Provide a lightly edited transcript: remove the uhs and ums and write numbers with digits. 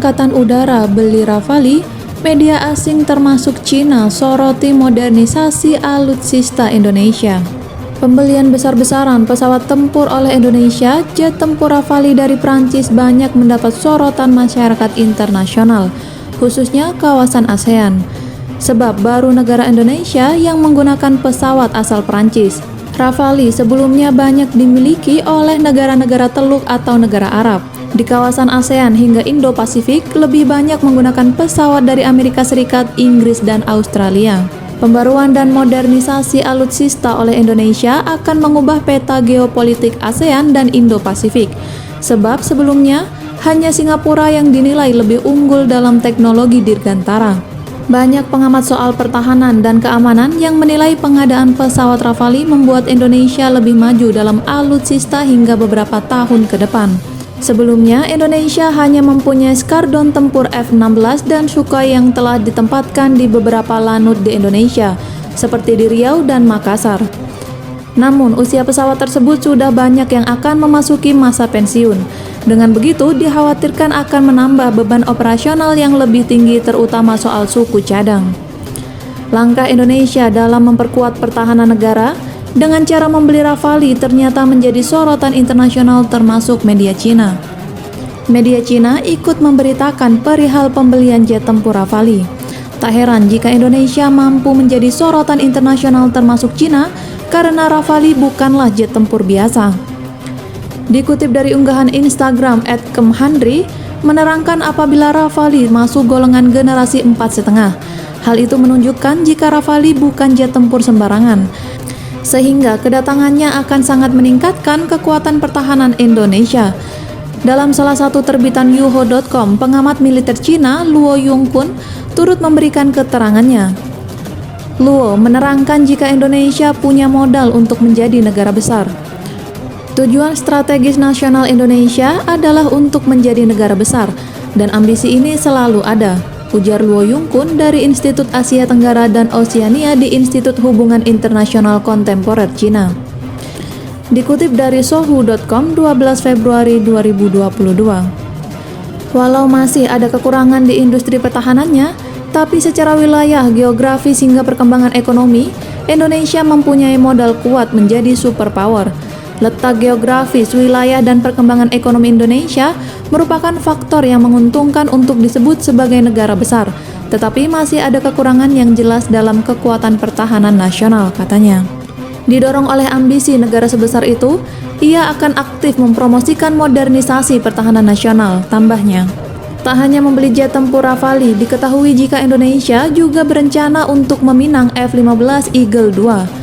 Angkatan Udara beli Rafale, media asing termasuk Cina soroti modernisasi alutsista Indonesia. Pembelian besar-besaran pesawat tempur oleh Indonesia, jet tempur Rafale dari Prancis banyak mendapat sorotan masyarakat internasional, khususnya kawasan ASEAN. Sebab baru negara Indonesia yang menggunakan pesawat asal Prancis. Rafale sebelumnya banyak dimiliki oleh negara-negara Teluk atau negara Arab. Di kawasan ASEAN hingga Indo-Pasifik lebih banyak menggunakan pesawat dari Amerika Serikat, Inggris, dan Australia. Pembaruan dan modernisasi alutsista oleh Indonesia akan mengubah peta geopolitik ASEAN dan Indo-Pasifik. Sebab sebelumnya hanya Singapura yang dinilai lebih unggul dalam teknologi dirgantara. Banyak pengamat soal pertahanan dan keamanan yang menilai pengadaan pesawat Rafale membuat Indonesia lebih maju dalam alutsista hingga beberapa tahun ke depan. Sebelumnya, Indonesia hanya mempunyai skadron tempur F-16 dan Sukhoi yang telah ditempatkan di beberapa lanut di Indonesia, seperti di Riau dan Makassar. Namun, usia pesawat tersebut sudah banyak yang akan memasuki masa pensiun. Dengan begitu, dikhawatirkan akan menambah beban operasional yang lebih tinggi terutama soal suku cadang. Langkah Indonesia dalam memperkuat pertahanan negara dengan cara membeli Rafale ternyata menjadi sorotan internasional termasuk media Cina. Media Cina ikut memberitakan perihal pembelian jet tempur Rafale. Tak heran jika Indonesia mampu menjadi sorotan internasional termasuk Cina karena Rafale bukanlah jet tempur biasa. Dikutip dari unggahan Instagram @kemhandri, menerangkan apabila Rafale masuk golongan generasi 4,5. Hal itu menunjukkan jika Rafale bukan jet tempur sembarangan, sehingga kedatangannya akan sangat meningkatkan kekuatan pertahanan Indonesia. Dalam salah satu terbitan Yuho.com, pengamat militer Cina Luo Yongkun turut memberikan keterangannya. Luo menerangkan jika Indonesia punya modal untuk menjadi negara besar. Tujuan strategis nasional Indonesia adalah untuk menjadi negara besar, dan ambisi ini selalu ada, ujar Luo Yongkun dari Institut Asia Tenggara dan Oseania di Institut Hubungan Internasional Kontemporer Cina. Dikutip dari Sohu.com 12 Februari 2022. Walau masih ada kekurangan di industri pertahanannya, tapi secara wilayah, geografis hingga perkembangan ekonomi, Indonesia mempunyai modal kuat menjadi superpower. Letak geografis, wilayah, dan perkembangan ekonomi Indonesia merupakan faktor yang menguntungkan untuk disebut sebagai negara besar, tetapi masih ada kekurangan yang jelas dalam kekuatan pertahanan nasional, katanya. Didorong oleh ambisi negara sebesar itu, ia akan aktif mempromosikan modernisasi pertahanan nasional, tambahnya. Tak hanya membeli jet tempur Rafale, diketahui jika Indonesia juga berencana untuk meminang F-15 Eagle II.